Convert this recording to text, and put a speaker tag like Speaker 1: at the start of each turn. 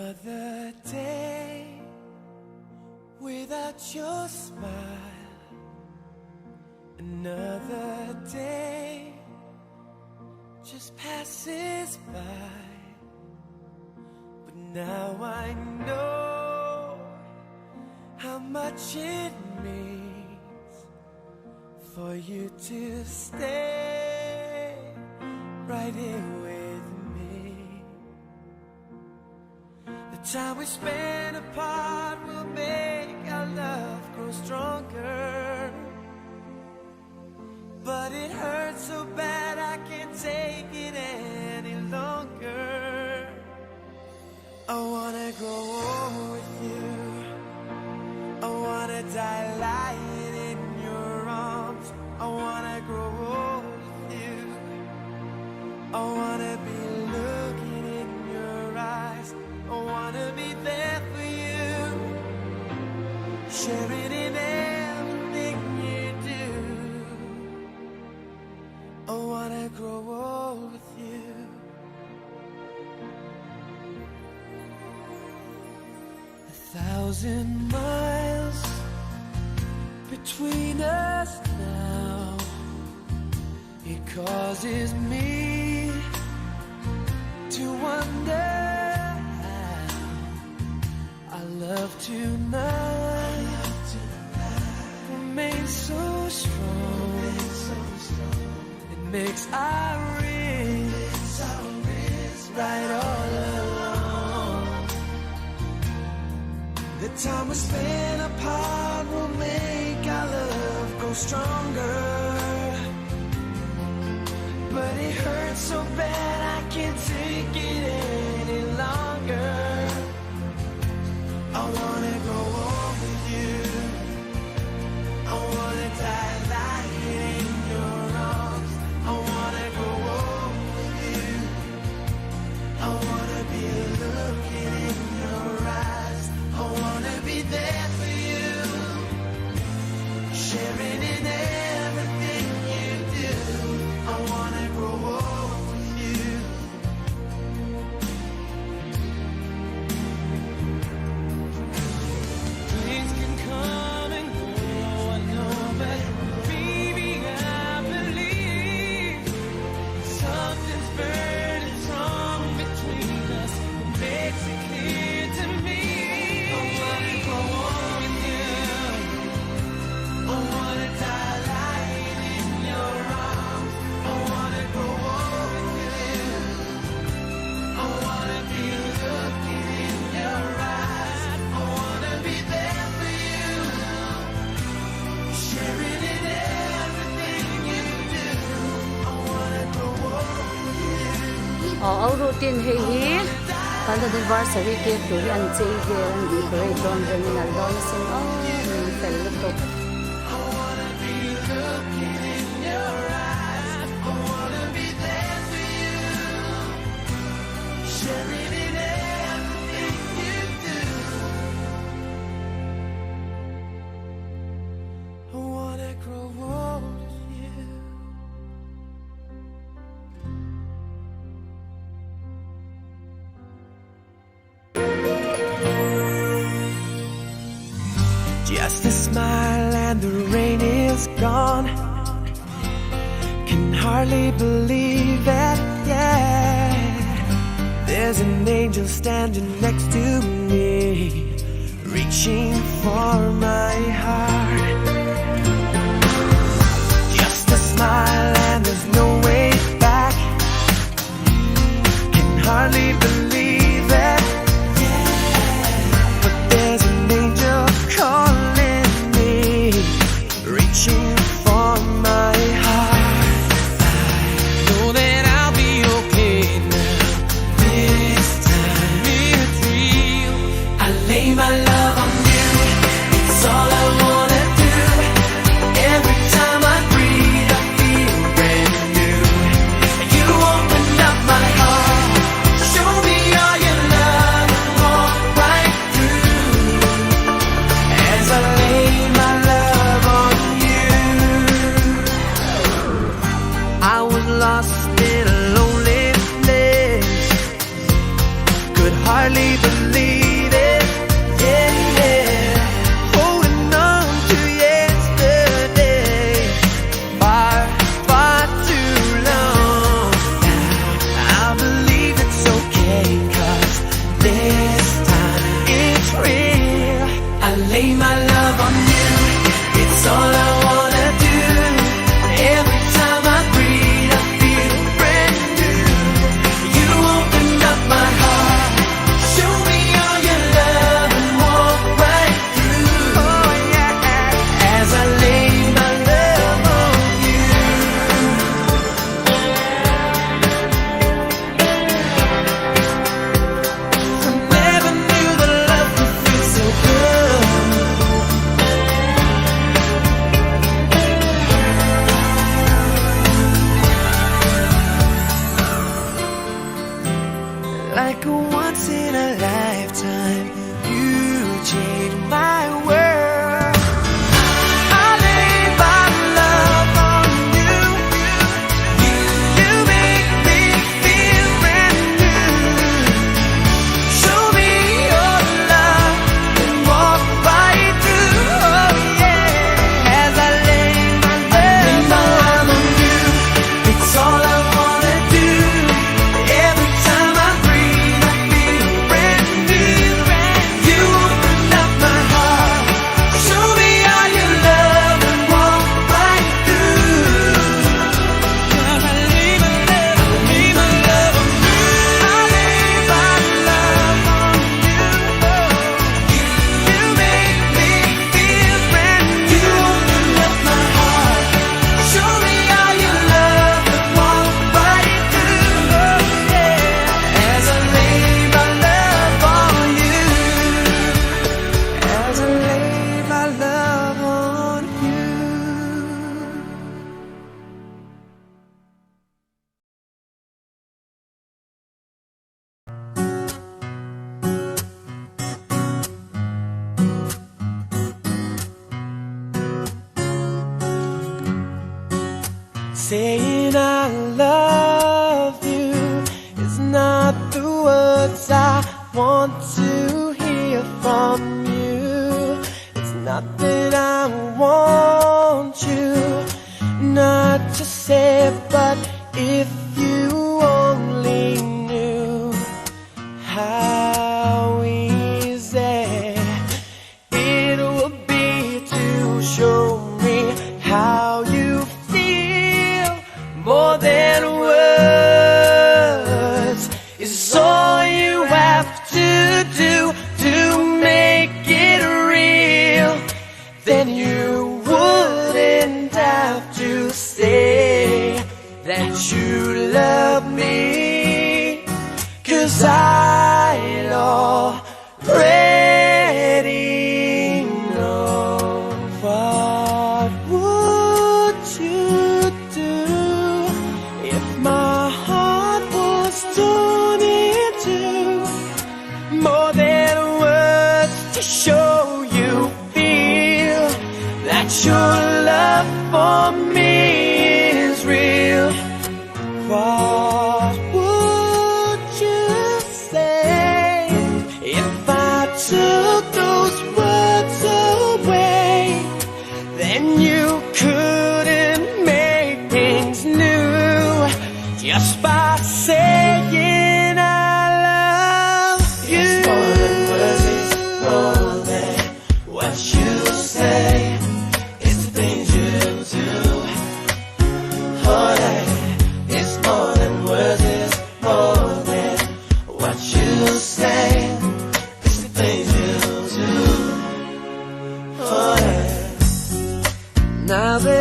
Speaker 1: Another day without your smile. Another day just passes by. But now I know how much it means for you to stay right here with me. The time we spend apart will make our love grow stronger. But it hurts so bad I can't take it any longer. I wanna grow old with you. I wanna die lying in your arms. I wanna grow old with you. I wanna be looking in your eyes. I wanna be there for you, sharing in everything you do. I wanna grow old with you. 1,000 miles between us now. It causes me to wonder how our love tonight remains so strong. It makes our wrists right all along. The time we spend apart will make our love grow stronger. But it hurts so bad I can't take it any longer. I wanna grow old with you. I wanna die lying in your arms. I wanna grow old with you. I wanna be looking in your eyes. I wanna be there for you, sharing in everything you do. I wanna grow old with you. Things can come and go, I know, but baby, I believe something's burning strong between us. It makes it clear to me. I wanna grow old with you. I wanna die lying in your arms. I wanna grow old with you. I wanna be looking in your eyes. I wanna be there for you, sharing in everything you do. I wanna grow old with you.
Speaker 2: Our routine here, kind of anniversary cake to be untaken and decorate on the minalon sin. Oh, fell to.
Speaker 1: I wanna be looking in your eyes. I wanna be there for you, sharing in everything you do. I wanna grow old with you. Just a smile and the rain is gone. Can hardly believe it, yeah. There's an angel standing next to me, reaching for my heart. Just a smile and there's no way back. Can hardly believe it, but there's an angel calling me, reaching for my heart. I know that I'll be okay now. This time it's real. I lay my love on you. It's all I wanna do. Every time I breathe, I feel brand new. You open up my heart, show me all your love, and walk right through. As I lay my love on you, I was lost in a lonely place, could hardly believe believe it. Yeah, yeah. Holding on to yesterday, far, far too long. Now I believe it's okay, 'cause this time it's real. I lay my love on you, it's all I wanna do. Every time I breathe, I feel brand new. You open up my heart, show me all your love, and walk right through. Oh yeah, as I lay my love on you. I never knew that love could feel so good. Like a once in a lifetime, you changed my world. I lay my love on you. You make me feel brand new. Show me your love and walk right through. Oh yeah, as I lay my love on you. It's all I wanna do. Every time I breathe, I feel brand new. You open up my heart, show me all your love, and walk right through. I lay my love on you. I lay my love on you. You make me feel brand new. You open up my heart, show me all your love, and walk right through. Oh yeah, as I lay my love on you. As I lay my love on you. Saying I love you is not the words I want to hear from you. It's not that I want you not to say, but if you only knew how easy it would be to show me how you feel. More than words is all you have to do to make it real. Then you wouldn't have to say that you love me, 'cause I'd already know. What would you do if my heart was torn in two? More than words to show you feel that your love for me is real. What would you say if I took those words away? Then you couldn't make things new just by saying I love you. It's more than words, it's more than what you say. It's the things you do. Oh yeah, it's more than words, it's more than what you say. It's the things you do. Oh yeah. Now that